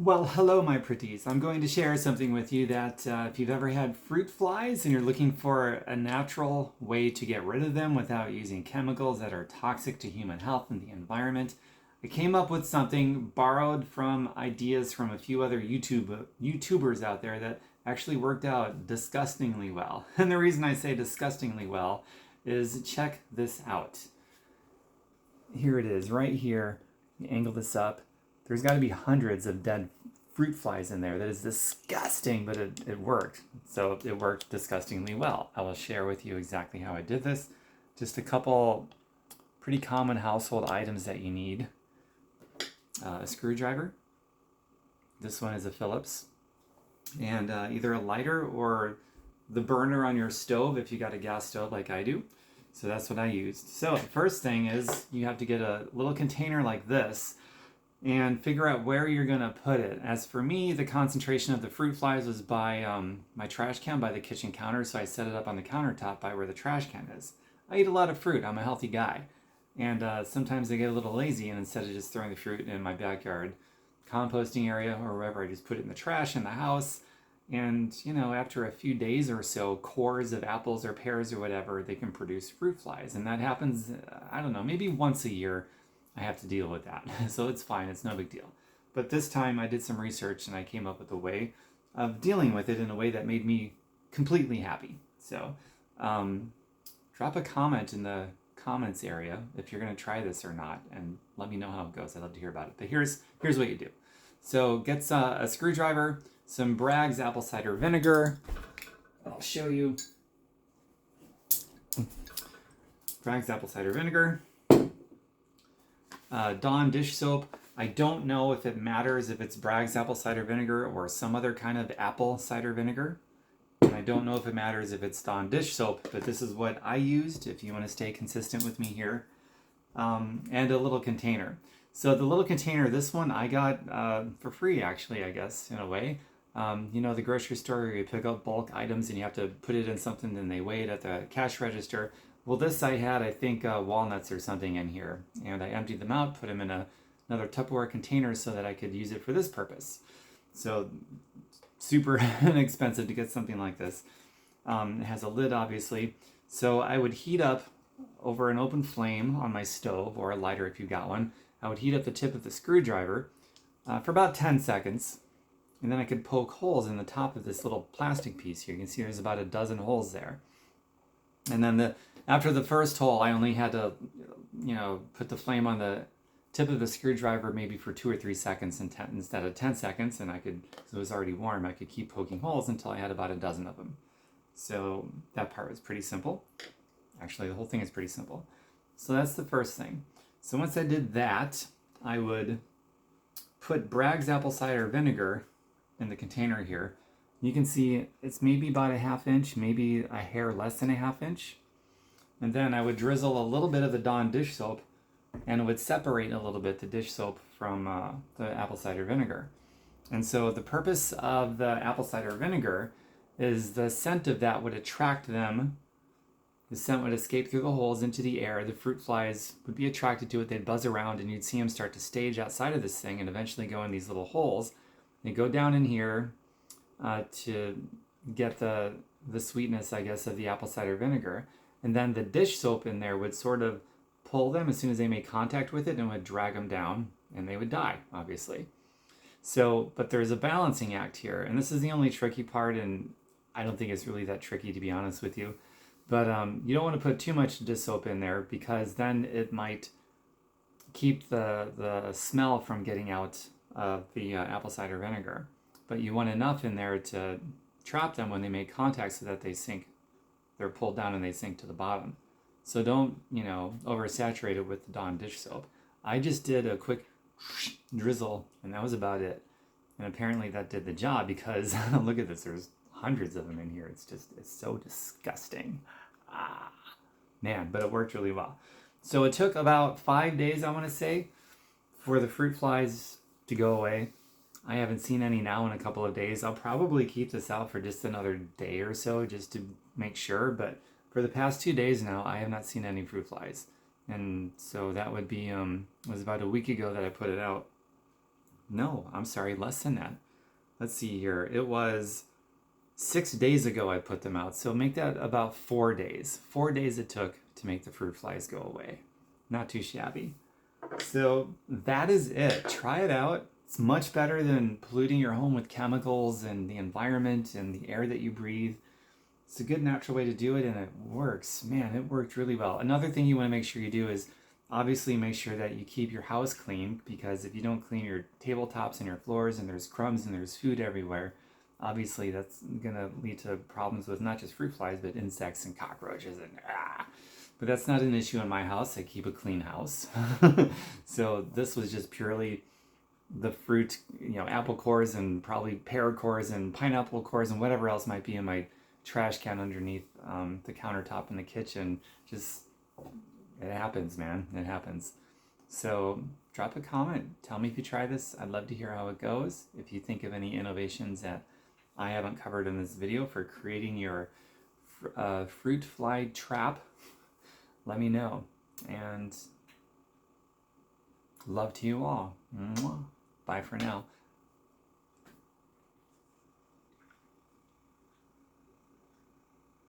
Well, hello, my pretties. I'm going to share something with you that if you've ever had fruit flies and you're looking for a natural way to get rid of them without using chemicals that are toxic to human health and the environment, I came up with something borrowed from ideas from a few other YouTubers out there that actually worked out disgustingly well. And the reason I say disgustingly well is check this out. Here it is, right here. Angle this up. There's got to be hundreds of dead fruit flies in there. That is disgusting, but it worked. So it worked disgustingly well. I will share with you exactly how I did this. Just a couple pretty common household items that you need. A screwdriver. This one is a Phillips. And either a lighter or the burner on your stove if you got a gas stove like I do. So that's what I used. So the first thing is you have to get a little container like this and figure out where you're going to put it. As for me, the concentration of the fruit flies was by my trash can by the kitchen counter, so I set it up on the countertop by where the trash can is. I eat a lot of fruit. I'm a healthy guy. And sometimes I get a little lazy, and instead of just throwing the fruit in my backyard composting area or wherever, I just put it in the trash in the house. And, you know, after a few days or so, cores of apples or pears or whatever, they can produce fruit flies. And that happens, I don't know, maybe once a year. I have to deal with that. So it's fine, it's no big deal. But this time I did some research and I came up with a way of dealing with it in a way that made me completely happy. So drop a comment in the comments area if you're going to try this or not, and let me know how it goes. I'd love to hear about it. But here's what you do. So get a screwdriver, some Bragg's apple cider vinegar. I'll show you. Bragg's apple cider vinegar. Dawn dish soap. I don't know if it matters if it's Bragg's apple cider vinegar or some other kind of apple cider vinegar. And I don't know if it matters if it's Dawn dish soap, but this is what I used if you want to stay consistent with me here. And a little container. So the little container, this one I got for free actually, I guess, in a way. You know, the grocery store where you pick up bulk items and you have to put it in something and they weigh it at the cash register. Well, this I had, I think, walnuts or something in here. And I emptied them out, put them in another Tupperware container so that I could use it for this purpose. So, super inexpensive to get something like this. It has a lid, obviously. So I would heat up over an open flame on my stove, or a lighter if you got one. I would heat up the tip of the screwdriver for about 10 seconds. And then I could poke holes in the top of this little plastic piece here. You can see there's about a dozen holes there. And then after the first hole, I only had to, you know, put the flame on the tip of the screwdriver maybe for 2 or 3 seconds instead of 10 seconds. And I could, because it was already warm, I could keep poking holes until I had about a dozen of them. So that part was pretty simple. Actually, the whole thing is pretty simple. So that's the first thing. So once I did that, I would put Bragg's apple cider vinegar in the container here. You can see it's maybe about a ½ inch, maybe a hair less than a ½ inch. And then I would drizzle a little bit of the Dawn dish soap, and it would separate a little bit the dish soap from the apple cider vinegar. And so the purpose of the apple cider vinegar is the scent of that would attract them. The scent would escape through the holes into the air. The fruit flies would be attracted to it. They'd buzz around, and you'd see them start to stage outside of this thing and eventually go in these little holes. They go down in here to get the sweetness, I guess, of the apple cider vinegar. And then the dish soap in there would sort of pull them as soon as they made contact with it and would drag them down, and they would die, obviously. So, but there's a balancing act here, and this is the only tricky part, and I don't think it's really that tricky, to be honest with you. But you don't want to put too much dish soap in there, because then it might keep the smell from getting out of the apple cider vinegar. But you want enough in there to trap them when they make contact so that they sink. They're pulled down and they sink to the bottom. So don't, you know, oversaturate it with the Dawn dish soap. I just did a quick drizzle, and that was about it. And apparently that did the job, because look at this, there's hundreds of them in here. It's so disgusting. Man, but it worked really well. So it took about 5 days, I want to say, for the fruit flies to go away. I haven't seen any now in a couple of days. I'll probably keep this out for just another day or so just to make sure. But for the past 2 days now, I have not seen any fruit flies. And so that would be, it was about a week ago that I put it out. No, I'm sorry, less than that. Let's see here. It was 6 days ago I put them out. So make that about 4 days. 4 days it took to make the fruit flies go away. Not too shabby. So that is it. Try it out. It's much better than polluting your home with chemicals and the environment and the air that you breathe. It's a good natural way to do it, and it works. Man, it worked really well. Another thing you want to make sure you do is obviously make sure that you keep your house clean, because if you don't clean your tabletops and your floors and there's crumbs and there's food everywhere, obviously that's going to lead to problems with not just fruit flies, but insects and cockroaches and But that's not an issue in my house. I keep a clean house. So this was just purely the fruit, apple cores and probably pear cores and pineapple cores and whatever else might be in my trash can underneath the countertop in the kitchen. Just, it happens, man. It happens. So drop a comment. Tell me if you try this. I'd love to hear how it goes. If you think of any innovations that I haven't covered in this video for creating your fruit fly trap, let me know. And love to you all. Mwah. Bye for now.